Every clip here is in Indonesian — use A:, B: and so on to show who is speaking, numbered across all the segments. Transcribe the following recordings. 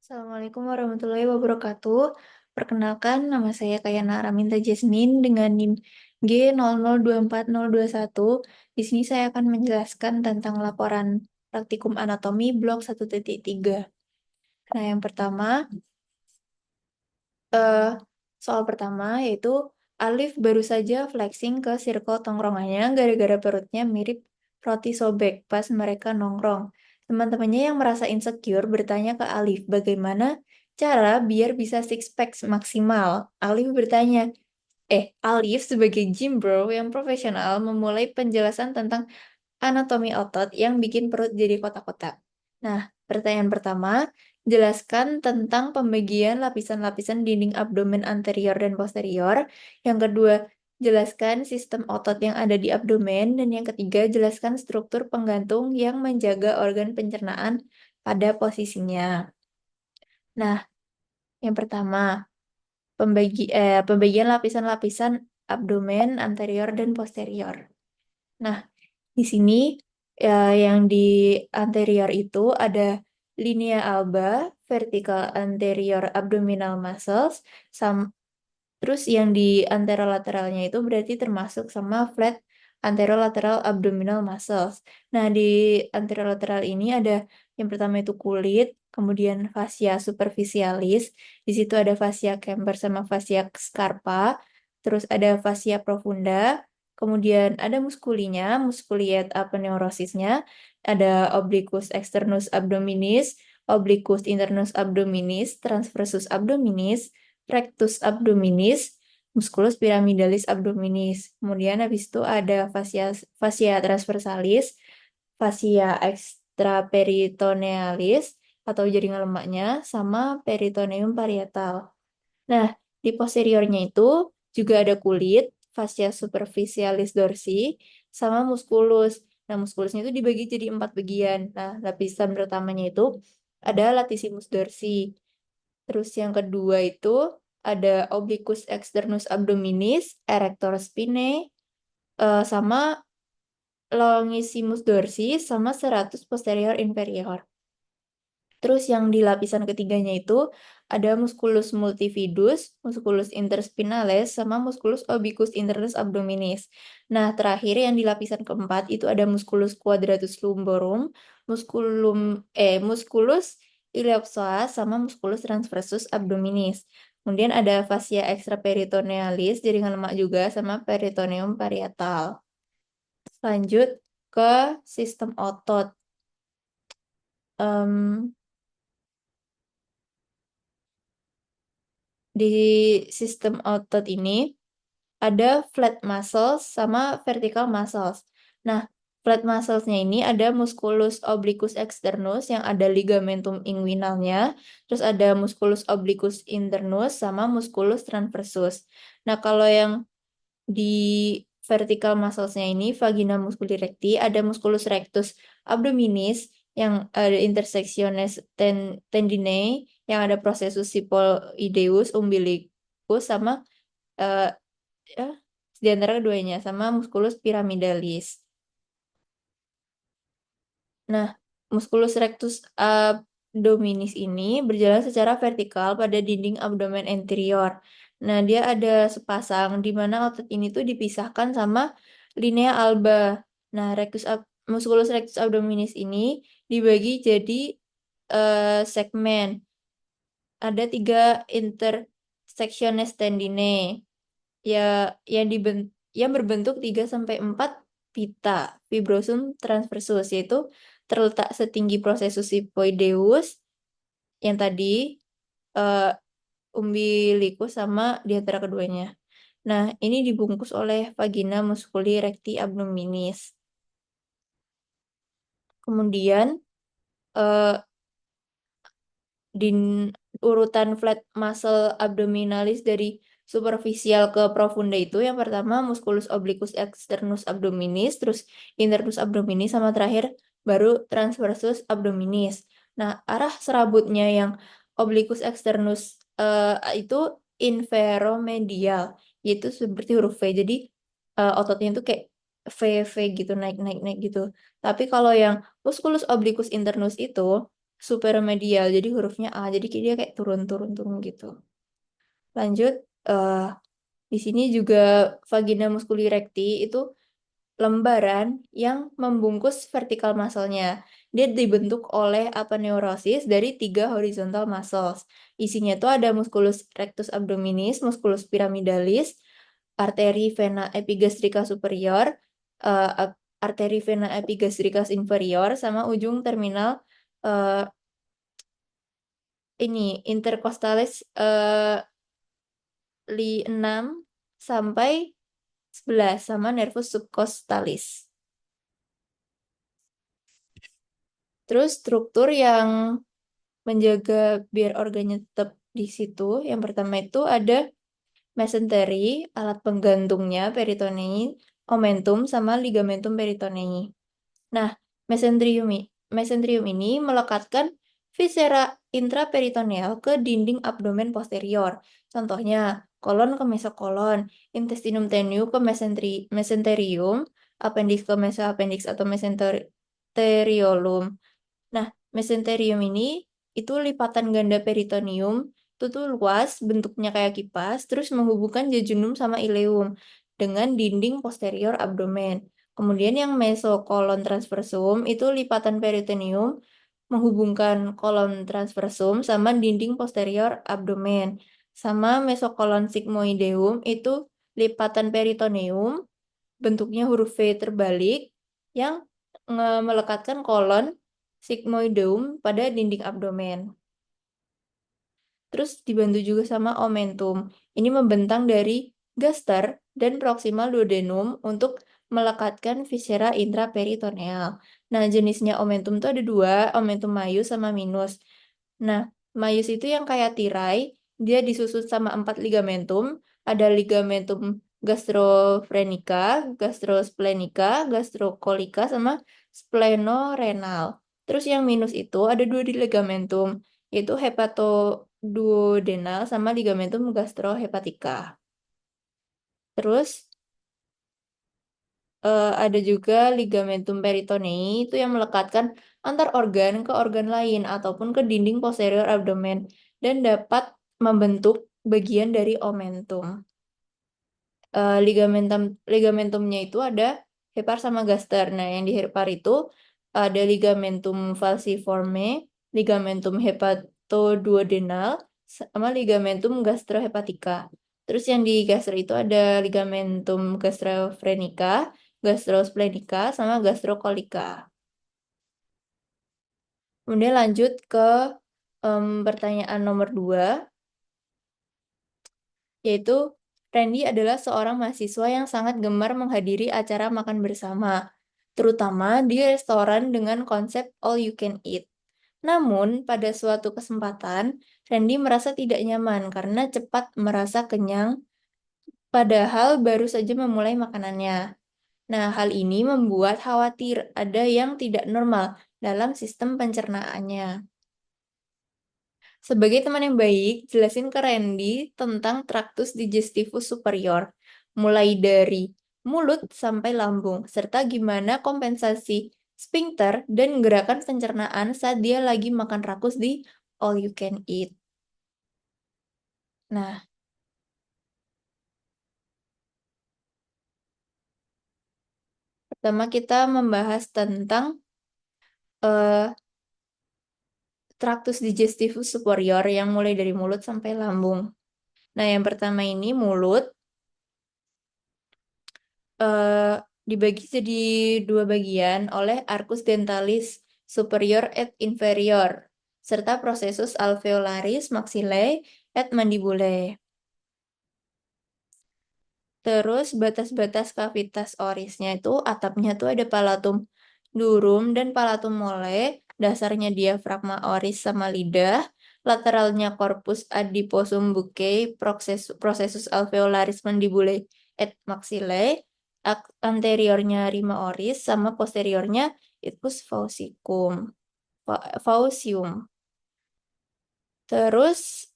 A: Assalamualaikum warahmatullahi wabarakatuh. Perkenalkan, nama saya Kayana Araminta Jasmine dengan NIM G002421. Di sini saya akan menjelaskan tentang laporan praktikum anatomi blok 1.3. Nah, yang pertama, eh, soal pertama yaitu Alif baru saja flexing ke circle tongkrongannya gara-gara perutnya mirip roti sobek pas mereka nongkrong. Teman-temannya yang merasa insecure bertanya ke Alif bagaimana cara biar bisa six pack maksimal. Alif bertanya, Alif sebagai gym bro yang profesional memulai penjelasan tentang anatomi otot yang bikin perut jadi kotak-kotak. Nah, pertanyaan pertama, jelaskan tentang pembagian lapisan-lapisan dinding abdomen anterior dan posterior. Yang kedua, jelaskan sistem otot yang ada di abdomen. Dan yang ketiga, jelaskan struktur penggantung yang menjaga organ pencernaan pada posisinya. Nah, yang pertama, pembagian lapisan-lapisan abdomen anterior dan posterior. Nah, di sini yang di anterior itu ada linea alba, vertical anterior abdominal muscles, terus yang di anterolateralnya itu berarti termasuk sama flat anterolateral abdominal muscles. Nah, di anterolateral ini ada yang pertama itu kulit, kemudian fascia superficialis, di situ ada fascia camber sama fascia scarpa, terus ada fascia profunda, kemudian ada muskulinya, musculiat aponeurosisnya, ada obliquus externus abdominis, obliquus internus abdominis, transversus abdominis, rectus abdominis, musculus pyramidalis abdominis. Kemudian habis itu ada fascia fascia transversalis, fascia extraperitonealis atau jaringan lemaknya sama peritoneum parietal. Nah, di posteriornya itu juga ada kulit, fascia superficialis dorsi, sama musculus. Nah, muskulusnya itu dibagi jadi 4 bagian. Nah, lapisan pertamanya itu ada latissimus dorsi. Terus yang kedua itu ada obliquus externus abdominis, erector spinae, sama longissimus dorsi, sama serratus posterior inferior. Terus yang di lapisan ketiganya itu ada musculus multifidus, musculus interspinalis, sama musculus obliquus internus abdominis. Nah, terakhir yang di lapisan keempat itu ada musculus quadratus lumborum, musculus iliopsoas, sama musculus transversus abdominis. Kemudian ada fascia extraperitonealis, jaringan lemak juga, sama peritoneum parietal. Lanjut ke sistem otot. Em, di sistem otot ini ada flat muscles sama vertical muscles. Nah, flat muscles-nya ini ada musculus obliquus externus yang ada ligamentum inguinalnya, terus ada musculus obliquus internus sama musculus transversus. Nah, kalau yang di vertical muscles-nya ini vagina musculi recti ada musculus rectus abdominis yang ada intersectiones tendinae yang ada processus sipoideus umbilicus sama eh, ya, di antara keduanya sama musculus pyramidalis. Nah, musculus rectus abdominis ini berjalan secara vertikal pada dinding abdomen anterior. Nah, dia ada sepasang di mana otot ini tuh dipisahkan sama linea alba. Nah, musculus rectus abdominis ini dibagi jadi segmen. Ada 3 intersectiones tendinae ya yang berbentuk 3 sampai 4 pita fibrosum transversus yaitu terletak setinggi processus sipoideus yang tadi eh, umbilicus sama di antara keduanya. Nah, ini dibungkus oleh vagina musculi recti abdominis. Kemudian eh, di urutan flat muscle abdominalis dari superficial ke profunda itu yang pertama musculus obliquus externus abdominis, terus internus abdominis sama terakhir baru transversus abdominis. Nah, arah serabutnya yang obliquus externus itu inferomedial, yaitu seperti huruf V. Jadi ototnya itu kayak V gitu naik naik naik gitu. Tapi kalau yang musculus obliquus internus itu superomedial, jadi hurufnya A, jadi dia kayak turun-turun gitu. Lanjut, di sini juga vagina musculi recti itu lembaran yang membungkus vertikal muscle-nya. Dia dibentuk oleh aponeurosis dari 3 horizontal muscles. Isinya itu ada musculus rectus abdominis, musculus pyramidalis, arteri vena epigastrica superior, arteri vena epigastricus inferior, sama ujung terminal eh, ini intercostalis 6 sampai 11 sama nervus subcostalis. Terus struktur yang menjaga biar organnya tetap di situ. Yang pertama itu ada mesentery, alat penggantungnya, peritonei, omentum, sama ligamentum peritonei. Nah, mesenterium ini melekatkan viscera intraperitoneal ke dinding abdomen posterior. Contohnya, kolon ke mesokolon, intestinum tenue ke mesenterium, appendix ke mesoappendix atau mesenteriolum. Nah, mesenterium ini itu lipatan ganda peritoneum, itu tuh luas, bentuknya kayak kipas, terus menghubungkan jejunum sama ileum dengan dinding posterior abdomen. Kemudian yang mesokolon transversum itu lipatan peritoneum menghubungkan kolon transversum sama dinding posterior abdomen. Sama mesokolon sigmoideum itu lipatan peritoneum bentuknya huruf V terbalik yang melekatkan kolon sigmoideum pada dinding abdomen. Terus dibantu juga sama omentum. Ini membentang dari gaster dan proximal duodenum untuk melekatkan viscera intraperitoneal. Nah, jenisnya omentum itu ada dua, omentum maius sama minus. Nah, maius itu yang kayak tirai, dia disusun sama 4 ligamentum. Ada ligamentum gastrofrenica, gastrosplenica, gastrocolica, sama splenorenal. Terus yang minus itu ada dua di ligamentum, yaitu hepatoduodenal sama ligamentum gastrohepatica. Terus ada juga ligamentum peritonei itu yang melekatkan antar organ ke organ lain ataupun ke dinding posterior abdomen dan dapat membentuk bagian dari omentum. Ligamentumnya itu ada hepar sama gaster. Nah, yang di hepar itu ada ligamentum falciforme, ligamentum hepatoduodenal, sama ligamentum gastrohepatica. Terus yang di gaster itu ada ligamentum gastrofrenica, gastrosplenica, sama gastrocolica. Kemudian lanjut ke pertanyaan nomor 2, yaitu Randy adalah seorang mahasiswa yang sangat gemar menghadiri acara makan bersama, terutama di restoran dengan konsep all you can eat. Namun, pada suatu kesempatan, Randy merasa tidak nyaman karena cepat merasa kenyang, padahal baru saja memulai makanannya. Nah, hal ini membuat khawatir ada yang tidak normal dalam sistem pencernaannya. Sebagai teman yang baik, jelasin ke Randy tentang traktus digestivus superior, mulai dari mulut sampai lambung, serta gimana kompensasi sphincter dan gerakan pencernaan saat dia lagi makan rakus di all you can eat. Nah, pertama kita membahas tentang eh, traktus digestivus superior yang mulai dari mulut sampai lambung. Nah, yang pertama ini mulut eh, dibagi jadi dua bagian oleh arcus dentalis superior et inferior serta processus alveolaris maxillae et mandibulae. Terus batas-batas kavitas orisnya itu atapnya tuh ada palatum durum dan palatum mole, dasarnya diafragma oris sama lidah, lateralnya corpus adiposum buccae, processus alveolaris mandibulae et maxillae, anteriornya rima oris sama posteriornya ictus faucium. Terus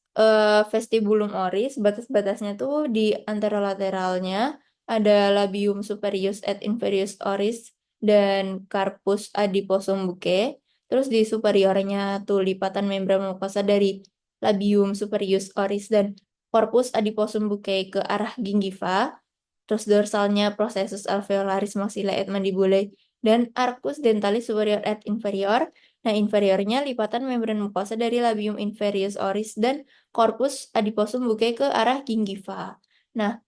A: vestibulum oris, batas-batasnya tuh di anterolateralnya ada labium superius et inferius oris dan carpus adiposum buccae. Terus di superiornya tuh lipatan membran mukosa dari labium superius oris dan corpus adiposum buccae ke arah gingiva. Terus dorsalnya processus alveolaris maxilla et mandibulae dan arcus dentalis superior et inferior. Nah, inferiornya lipatan membran mukosa dari labium inferius oris dan corpus adiposum buccae ke arah gingiva. Nah,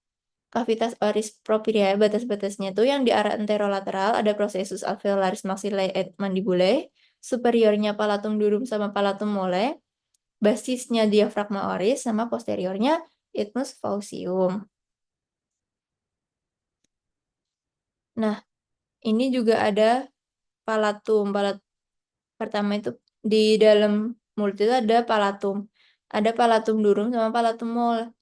A: cavitas oris propria batas-batasnya tuh yang di arah anterolateral ada processus alveolaris maxillae et mandibulae, superiornya palatum durum sama palatum molae, basisnya diafragma oris sama posteriornya isthmus faucium. Nah, ini juga ada palatum. Pertama itu di dalam mulut itu ada palatum. Ada palatum durum sama palatum mole.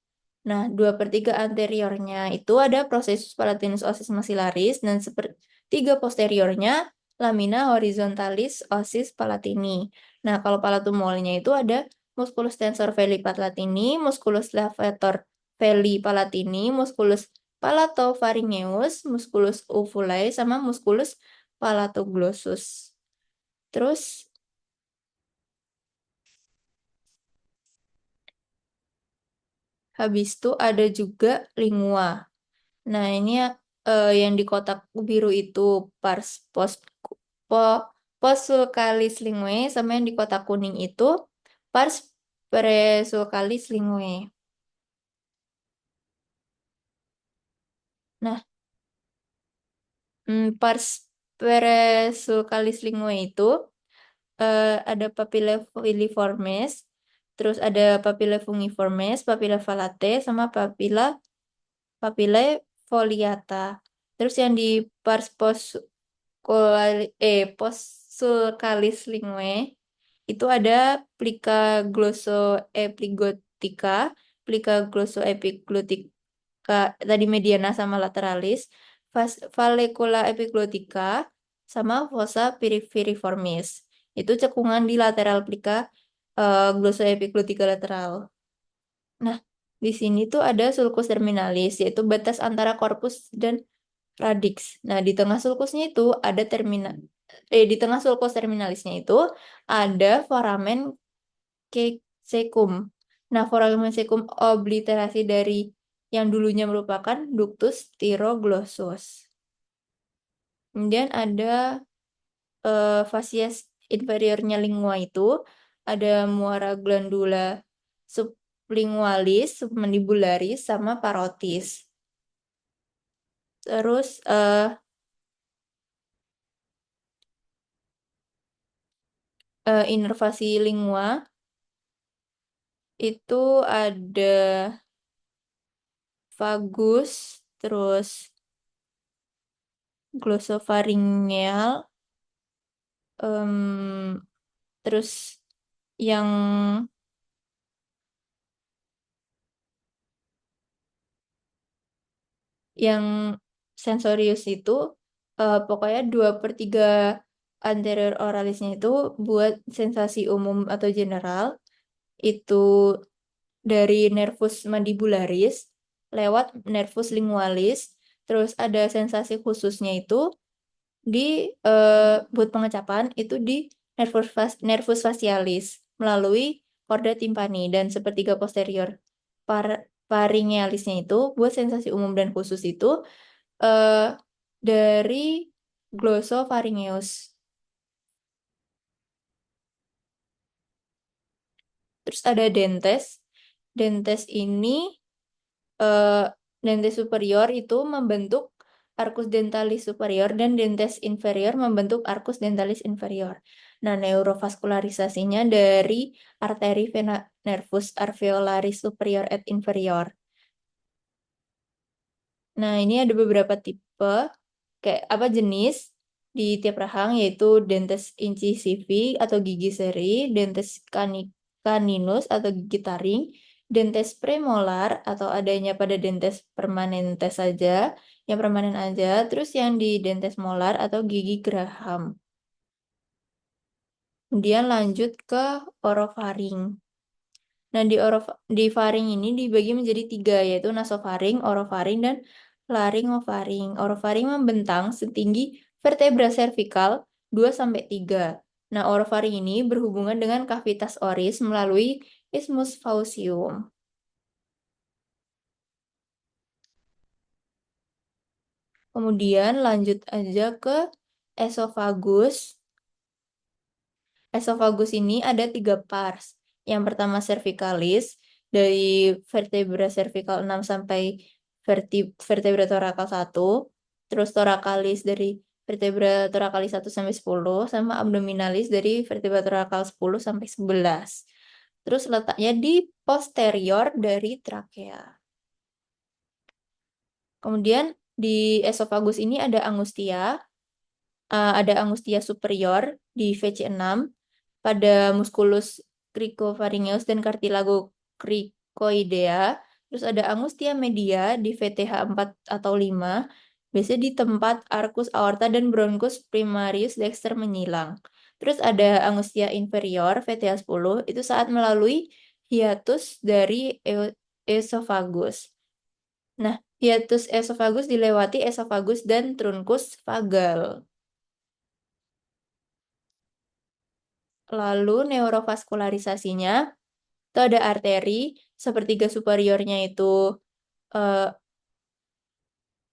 A: Nah, 2/3 anteriornya itu ada processus palatinus ossis maxillaris dan 1/3 posteriornya lamina horizontalis ossis palatini. Nah, kalau palatum molenya itu ada musculus tensor veli palatini, musculus levator veli palatini, musculus palatopharyngeus, musculus uvulae, sama musculus palatoglossus. Terus habis itu ada juga lingua. Nah, ini yang di kotak biru itu pars po, posulcalis linguae, sama yang di kotak kuning itu pars presulcalis linguae. Nah, pars presulcalis linguae itu ada papillae filiformes, terus ada papillae fungiformes, papillae falate, sama papillae foliata. Terus yang di pars posulcalis linguae itu ada plica glossoepiglottica, plica glossoepiglottica tadi mediana sama lateralis, vallecula epiglottica, sama fossa piriformis. Itu cekungan di lateral plica glossoepiglottica lateral. Nah, di sini tuh ada sulcus terminalis, yaitu batas antara corpus dan radix. Nah, di tengah sulkusnya itu ada di tengah sulcus terminalisnya itu ada foramen caecum. Nah, foramen caecum obliterasi dari yang dulunya merupakan ductus thyroglossus. Kemudian ada fasies inferiornya lingua itu ada muara glandula sublingualis, submandibularis, sama parotis. Terus inervasi lingua itu ada vagus, terus glosopharyngeal, terus yang yang sensorius itu pokoknya 2/3 anterior oralisnya itu buat sensasi umum atau general itu dari nervus mandibularis lewat nervus lingualis, terus ada sensasi khususnya itu di buat pengecapan itu di nervus facialis melalui chorda tympani, dan 1/3 posterior pharyngealisnya itu buat sensasi umum dan khusus itu dari glossopharyngeus. Terus ada dentes. Dentes ini dentes superior itu membentuk arcus dentalis superior dan dentes inferior membentuk arcus dentalis inferior. Nah, neurovaskularisasinya dari arteri vena nervus alveolaris superior et inferior. Nah, ini ada beberapa tipe kayak apa jenis di tiap rahang, yaitu dentes incisivi atau gigi seri, dentes caninus atau gigi taring, dentes premolar atau adanya pada dentes permanente saja, yang permanen aja, terus yang di dentes molar atau gigi geraham. Kemudian lanjut ke orofaring. Nah, di faring ini dibagi menjadi 3, yaitu nasofaring, orofaring, dan laryngofaring. Orofaring membentang setinggi vertebra cervical 2-3. Nah, orofaring ini berhubungan dengan kavitas oris melalui isthmus faucium. Kemudian lanjut aja ke esofagus. Esofagus ini ada 3 pars. Yang pertama cervicalis, dari vertebra cervical 6 sampai vertebra thoracal 1. Terus thoracalis dari vertebra thoracalis 1 sampai 10. Sama abdominalis dari vertebra thoracal 10 sampai 11. Terus letaknya di posterior dari trakea. Kemudian di esofagus ini ada angustia. Ada angustia superior di VC6 pada musculus cricopharyngeus dan cartilago cricoidea. Terus ada angustia media di VTH4 atau 5, biasanya di tempat arcus aorta dan bronchus primarius dexter menyilang. Terus ada angustia inferior VTH10 itu saat melalui hiatus dari esofagus. Nah, hiatus esofagus dilewati esofagus dan truncus vagal. Lalu neurovaskularisasinya itu ada arteri, sepertiga superiornya itu eh,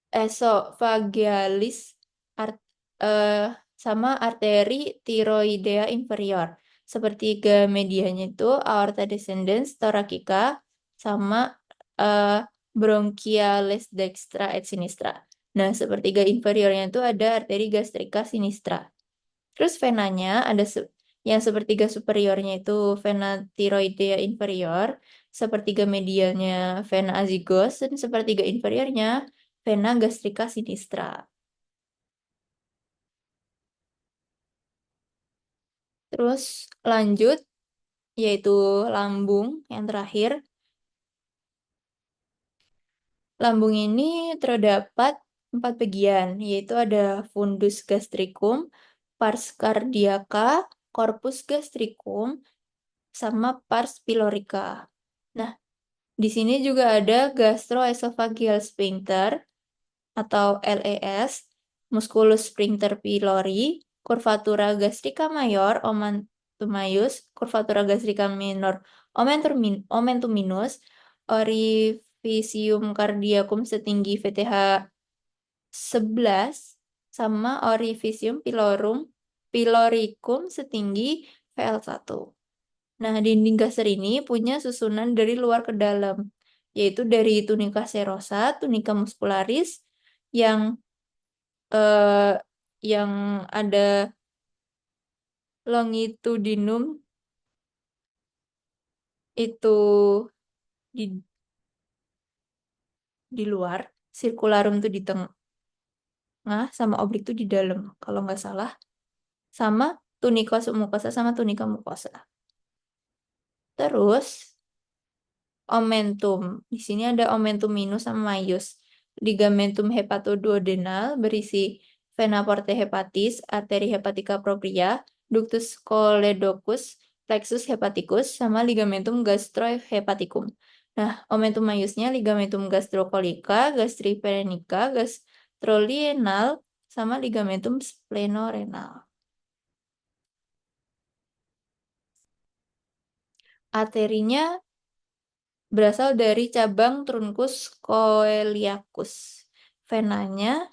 A: esophagealis art- eh, sama arteri tiroidea inferior. Sepertiga medianya itu aorta descendens thoracica sama eh, bronchialis dextra et sinistra. Nah, sepertiga inferiornya itu ada arteri gastrica sinistra. Terus venanya ada yang sepertiga superiornya itu vena tiroidea inferior, sepertiga medialnya vena azygos, dan sepertiga inferiornya vena gastrica sinistra. Terus lanjut, yaitu lambung yang terakhir. Lambung ini terdapat 4 bagian, yaitu ada fundus gastricum, pars cardiaca, corpus gastricum, sama pars pylorica. Nah, di sini juga ada gastroesophageal sphincter atau LES, musculus sphincter pylori, curvatura gastrica major, omentum curvatura gastrica minor, omentum minus, orificium cardiacum setinggi VTH 11, sama orificium pyloricum setinggi VL1. Nah, dinding gaster ini punya susunan dari luar ke dalam, yaitu dari tunica serosa, tunica muscularis, yang eh, yang ada longitudinum itu di di luar, circularum itu di tengah, sama oblik itu di dalam, kalau nggak salah. Sama tunica submucosa sama tunica mucosa. Terus omentum. Di sini ada omentum minus sama maius. Ligamentum hepatoduodenal berisi vena portae hepatis, arteri hepatica propria, ductus choledocus, plexus hepaticus, sama ligamentum gastrohepaticum. Nah, omentum maiusnya ligamentum gastrocolica, gastriperenica, gastrolienal, sama ligamentum splenorenal. Arterinya berasal dari cabang truncus coeliacus. Venanya,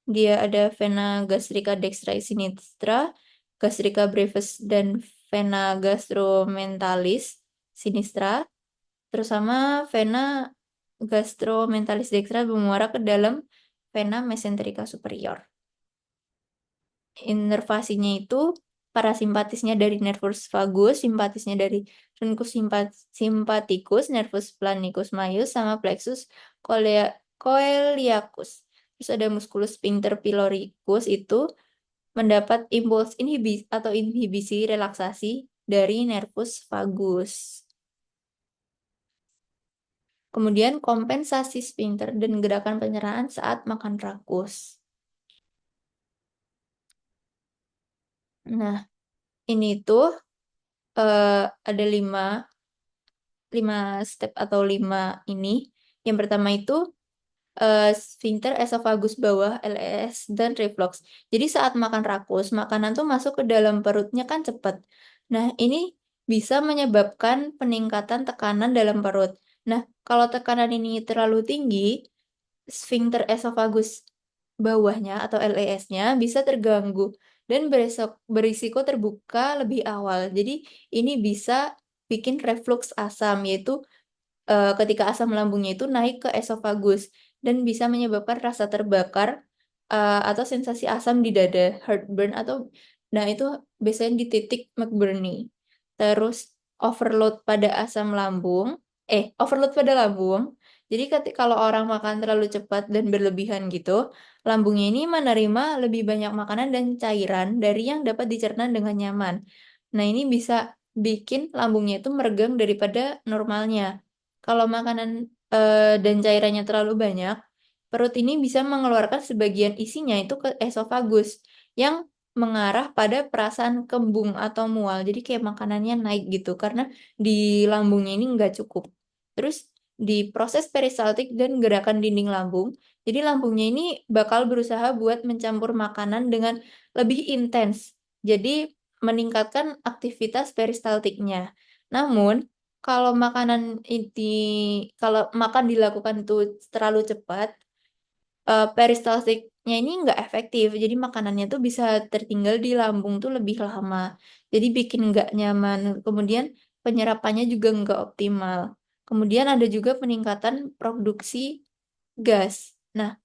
A: dia ada vena gastrica dextra sinistra, gastrica brevis, dan vena gastromentalis sinistra. Terus sama vena gastromentalis dextra bermuara ke dalam vena mesenterica superior. Inervasinya itu parasimpatisnya dari nervus vagus, simpatisnya dari truncus sympathicus, nervus planicus majus, sama plexus coeliacus. Terus ada musculus sphincter pyloricus itu mendapat impuls inhibisi atau inhibisi relaksasi dari nervus vagus. Kemudian kompensasi sphincter dan gerakan penyerahan saat makan rakus. Nah, ini tuh ada 5 step atau 5 ini. Yang pertama itu Sphincter esophagus bawah, LES, dan reflux. Jadi saat makan rakus, makanan tuh masuk ke dalam perutnya kan cepat. Nah, ini bisa menyebabkan peningkatan tekanan dalam perut. Nah, kalau tekanan ini terlalu tinggi, sphincter esophagus bawahnya atau LES-nya bisa terganggu dan berisiko terbuka lebih awal. Jadi ini bisa bikin reflux asam, yaitu ketika asam lambungnya itu naik ke esofagus dan bisa menyebabkan rasa terbakar atau sensasi asam di dada, heartburn atau nah itu biasanya di titik McBurney. Terus overload pada asam lambung, overload pada lambung. Jadi kalau orang makan terlalu cepat dan berlebihan gitu, lambungnya ini menerima lebih banyak makanan dan cairan dari yang dapat dicerna dengan nyaman. Nah, ini bisa bikin lambungnya itu meregang daripada normalnya. Kalau makanan dan cairannya terlalu banyak, perut ini bisa mengeluarkan sebagian isinya itu ke esofagus yang mengarah pada perasaan kembung atau mual. Jadi kayak makanannya naik gitu karena di lambungnya ini nggak cukup. Terus di proses peristaltik dan gerakan dinding lambung, jadi lambungnya ini bakal berusaha buat mencampur makanan dengan lebih intens. Jadi meningkatkan aktivitas peristaltiknya. Namun, kalau makanan ini, kalau makan dilakukan itu terlalu cepat, peristaltiknya ini nggak efektif. Jadi makanannya tuh bisa tertinggal di lambung tuh lebih lama. Jadi bikin nggak nyaman. Kemudian penyerapannya juga nggak optimal. Kemudian ada juga peningkatan produksi gas. Nah,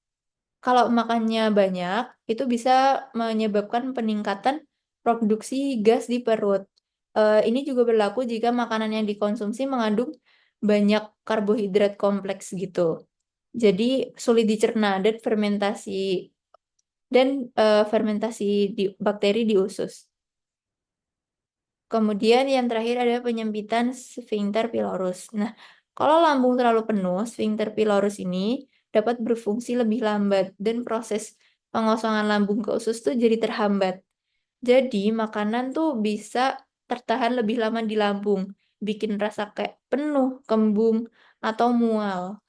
A: kalau makannya banyak, itu bisa menyebabkan peningkatan produksi gas di perut. Ini juga berlaku jika makanan yang dikonsumsi mengandung banyak karbohidrat kompleks gitu. Jadi sulit dicerna dan fermentasi bakteri di usus. Kemudian yang terakhir ada penyempitan sphincter pylorus. Nah, kalau lambung terlalu penuh, sphincter pylorus ini dapat berfungsi lebih lambat dan proses pengosongan lambung ke usus tuh jadi terhambat. Jadi makanan tuh bisa tertahan lebih lama di lambung, bikin rasa kayak penuh, kembung, atau mual.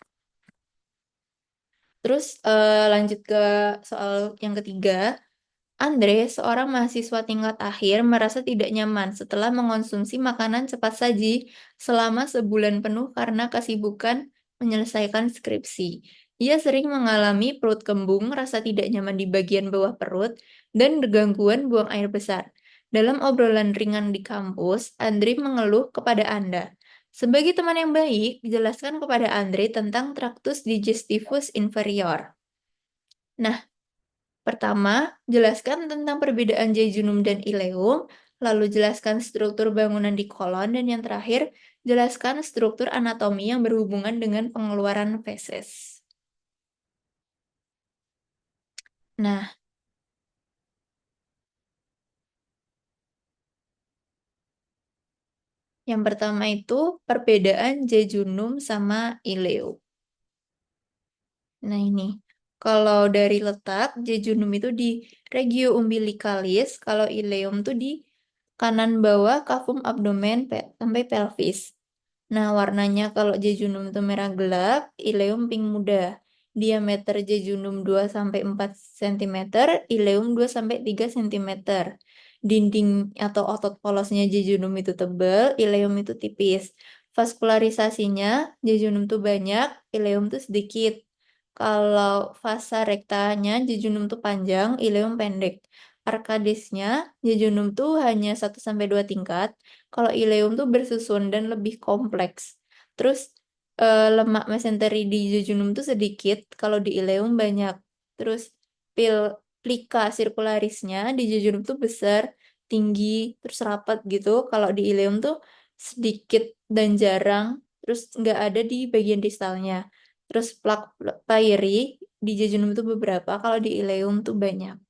A: Terus lanjut ke soal yang ketiga. Andre, seorang mahasiswa tingkat akhir, merasa tidak nyaman setelah mengonsumsi makanan cepat saji selama sebulan penuh karena kesibukan menyelesaikan skripsi. Ia sering mengalami perut kembung, rasa tidak nyaman di bagian bawah perut, dan gangguan buang air besar. Dalam obrolan ringan di kampus, Andre mengeluh kepada Anda. Sebagai teman yang baik, jelaskan kepada Andre tentang traktus digestivus inferior. Nah, pertama, jelaskan tentang perbedaan jejunum dan ileum, lalu jelaskan struktur bangunan di kolon, dan yang terakhir, jelaskan struktur anatomi yang berhubungan dengan pengeluaran feses. Nah, yang pertama itu perbedaan jejunum sama ileum. Nah, ini. Kalau dari letak, jejunum itu di regio umbilicalis, kalau ileum tuh di kanan bawah kafum abdomen sampai pelvis. Nah, warnanya kalau jejunum itu merah gelap, ileum pink muda. Diameter jejunum 2-4 cm, ileum 2-3 cm. Dinding atau otot polosnya jejunum itu tebal, ileum itu tipis. Vaskularisasinya, jejunum itu banyak, ileum itu sedikit. Kalau vasa rektanya, jejunum itu panjang, ileum pendek. Arkadisnya, jejunum tuh hanya 1-2 tingkat. Kalau ileum tuh bersusun dan lebih kompleks. Terus lemak mesenteri di jejunum tuh sedikit, kalau di ileum banyak. Terus pil plika sirkularisnya di jejunum tuh besar, tinggi, terus rapat gitu. Kalau di ileum tuh sedikit dan jarang, terus nggak ada di bagian distalnya. Terus plak Peyeri di jejunum tuh beberapa, kalau di ileum tuh banyak.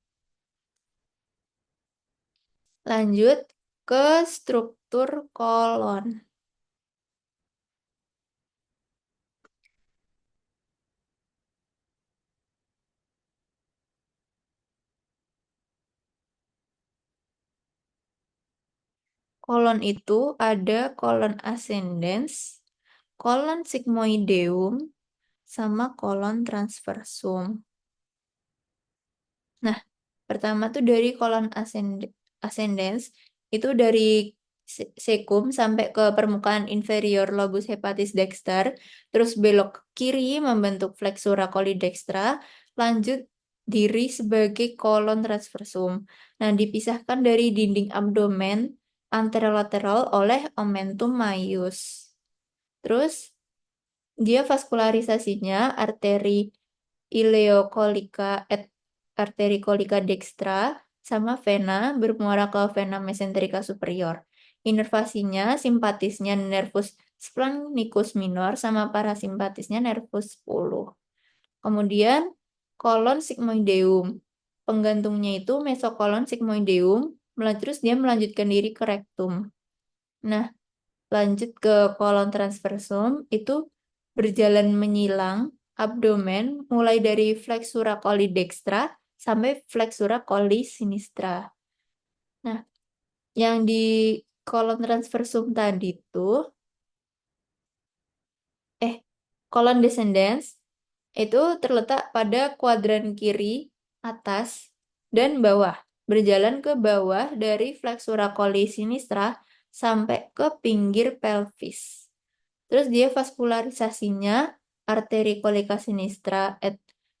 A: Lanjut ke struktur kolon. Kolon itu ada kolon ascendens, kolon sigmoideum, sama kolon transversum. Nah, pertama tuh dari kolon ascendens, itu dari cecum sampai ke permukaan inferior lobus hepatis dexter, terus belok ke kiri membentuk flexura cholidextra, lanjut diri sebagai kolon transversum. Nah, dipisahkan dari dinding abdomen anterolateral oleh omentum maius. Terus dia vaskularisasinya arteri ileokolika et arteri kolika dextra sama vena bermuara ke vena mesenterica superior. Inervasinya simpatisnya nervus splenincus minor sama parasimpatisnya nervus 10. Kemudian kolon sigmoideum. Penggantungnya itu mesokolon sigmoideum, terus dia melanjutkan diri ke rektum. Nah, lanjut ke kolon transversum itu berjalan menyilang abdomen mulai dari flexura coli dextra sampai flexura coli sinistra. Nah, yang di kolon transversum tadi tuh kolon descendens itu terletak pada kuadran kiri, atas, dan bawah. Berjalan ke bawah dari flexura coli sinistra sampai ke pinggir pelvis. Terus dia vaskularisasinya arteri kolika sinistra et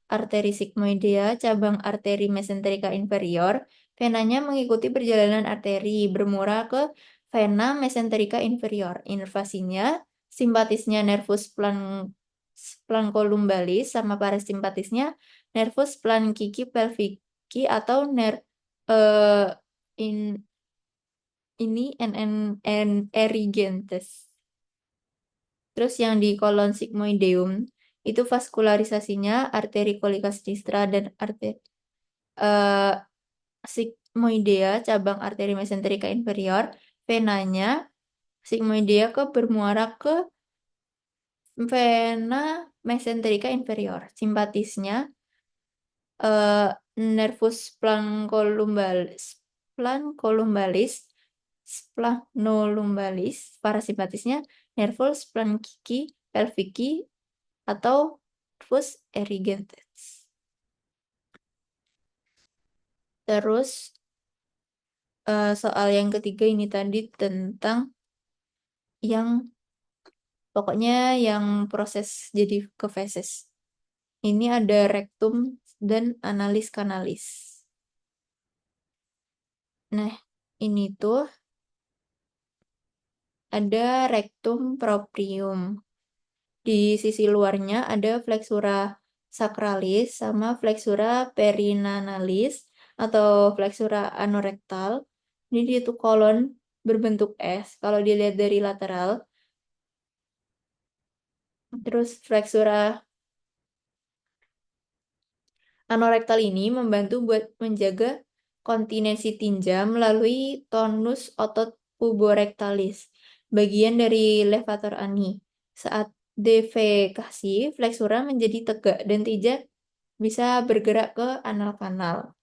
A: arteri sigmoidea cabang arteri mesenterica inferior. Venanya mengikuti perjalanan arteri bermuara ke vena mesenterica inferior. Inervasinya simpatisnya nervus plancolumbalis sama parasimpatisnya nervus plankiki pelvici atau eh, in ini n erigentes. Terus yang di kolon sigmoideum itu vaskularisasinya arteri kolika sinistra dan arteri sigmoidea cabang arteri mesenterica inferior. Venanya sigmoidea bermuara ke vena mesenterica inferior. Simpatisnya nervus plancolumbalis, splanolumbalis, parasimpatisnya nervus plankiki pelvici atau nervus erigentes. Terus soal yang ketiga ini tadi tentang yang pokoknya yang proses jadi ke feses. Ini ada rektum dan analis kanalis. Nah, ini tuh ada rektum proprium. Di sisi luarnya ada flexura sacralis sama flexura perinanalis atau flexura anorektal. Jadi itu kolon berbentuk S kalau dilihat dari lateral. Terus flexura anorektal ini membantu buat menjaga kontinensi tinja melalui tonus otot puborectalis, bagian dari levator ani. Saat defekasi, flexura menjadi tegak dan tinja bisa bergerak ke anal kanal.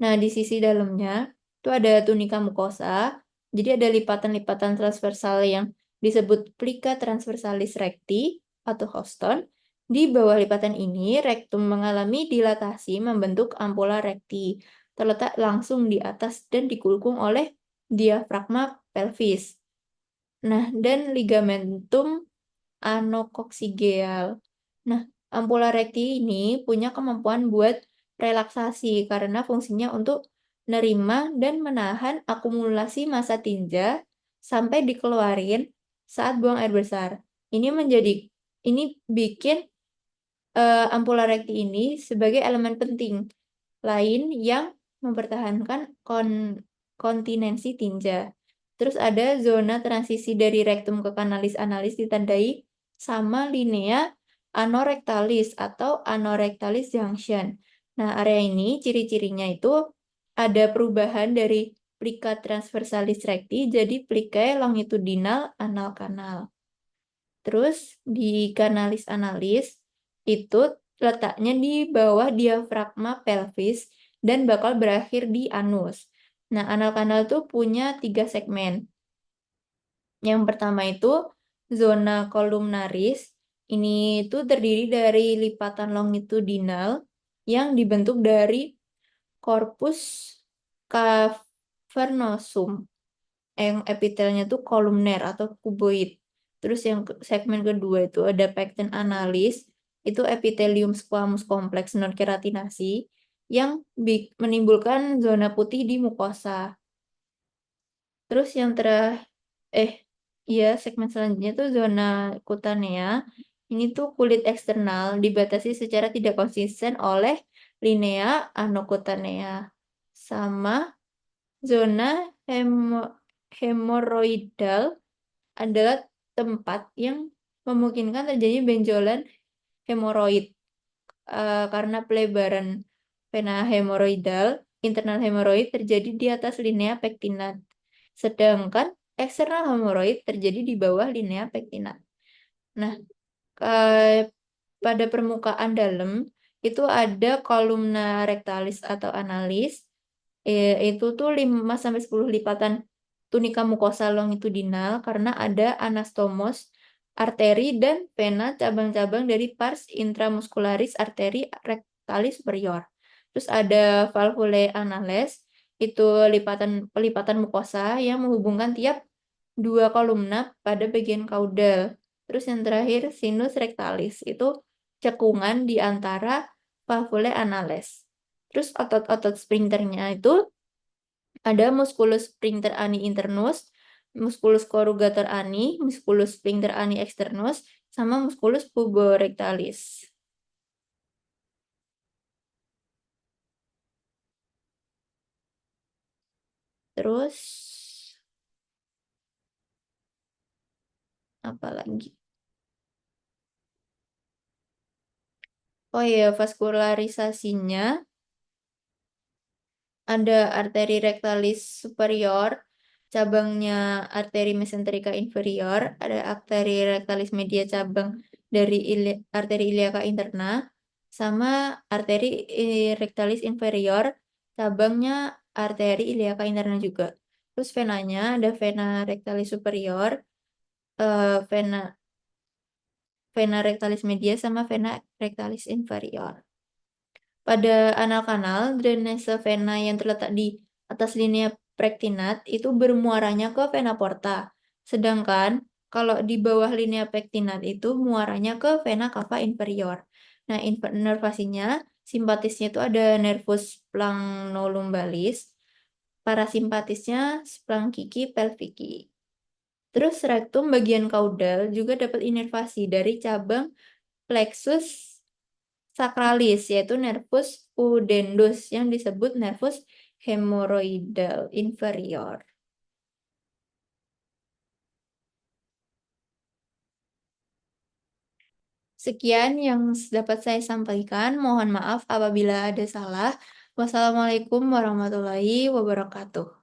A: Nah, di sisi dalamnya itu ada tunika mukosa. Jadi ada lipatan-lipatan transversal yang disebut plica transversalis recti atau Houston. Di bawah lipatan ini, rektum mengalami dilatasi membentuk ampula recti, terletak langsung di atas dan dikungkung oleh diafragma pelvis. Nah, dan ligamentum anokoksigeal. Nah, ampula recti ini punya kemampuan buat relaksasi karena fungsinya untuk menerima dan menahan akumulasi massa tinja sampai dikeluarin saat buang air besar. Ini bikin ampula recti ini sebagai elemen penting lain yang mempertahankan kontinensi tinja. Terus ada zona transisi dari rektum ke kanalis analis ditandai sama linea anorektalis atau anorektalis junction. Nah, area ini ciri-cirinya itu ada perubahan dari plica transversalis recti jadi plica longitudinal anal kanal. Terus di kanalis analis itu letaknya di bawah diafragma pelvis dan bakal berakhir di anus. Nah, anal kanal tuh punya 3 segmen. Yang pertama itu zona columnaris, Ini tuh terdiri dari lipatan longitudinal yang dibentuk dari corpus cavernosum. Yang epitelnya tuh kolumner atau kuboid. Terus yang segmen kedua itu ada pecten analis, itu epitelium squamous kompleks non keratinasi yang menimbulkan zona putih di mukosa. Terus yang eh iya, segmen selanjutnya tuh zona kutanea. Ini tuh kulit eksternal dibatasi secara tidak konsisten oleh linea anokutanea. Sama zona hemoroidal adalah tempat yang memungkinkan terjadi benjolan hemoroid karena pelebaran vena hemoroidal, internal hemoroid terjadi di atas linea pektinat. Sedangkan eksternal hemoroid terjadi di bawah linea pektinat. Nah, pada permukaan dalam itu ada kolumna rectalis atau analis. Itu tuh 5 sampai 10 lipatan tunika mukosa longitudinal karena ada anastomos arteri dan vena cabang-cabang dari pars intramuscularis arteri rectalis superior. Terus ada valvulae anales, itu pelipatan mukosa yang menghubungkan tiap dua kolumna pada bagian kaudal. Terus yang terakhir sinus rectalis, itu cekungan di antara valvulae anales. Terus otot-otot sphincternya itu ada musculus sphincter ani internus, musculus corrugator ani, musculus sphincter ani externus, sama musculus puborectalis. Terus apa lagi? Oh iya, vaskularisasinya ada arteri rectalis superior, cabangnya arteri mesenterica inferior, ada arteri rectalis media cabang dari arteri iliaca interna, sama arteri rectalis inferior, cabangnya arteri iliaca interna juga. Terus venanya ada vena rectalis superior, vena vena rectalis media sama vena rectalis inferior. Pada anal kanal, drainase vena yang terletak di atas linea pektinat itu bermuaranya ke vena porta. Sedangkan kalau di bawah linea pektinat itu muaranya ke vena cava inferior. Nah, inervasinya, simpatisnya itu ada nervus plangolumbalis, parasimpatisnya splankiki pelvici. Terus rektum bagian kaudal juga dapat inervasi dari cabang plexus sakralis, yaitu nervus pudendus yang disebut nervus hemoroidal inferior. Sekian yang dapat saya sampaikan. Mohon maaf apabila ada salah. Wassalamualaikum warahmatullahi wabarakatuh.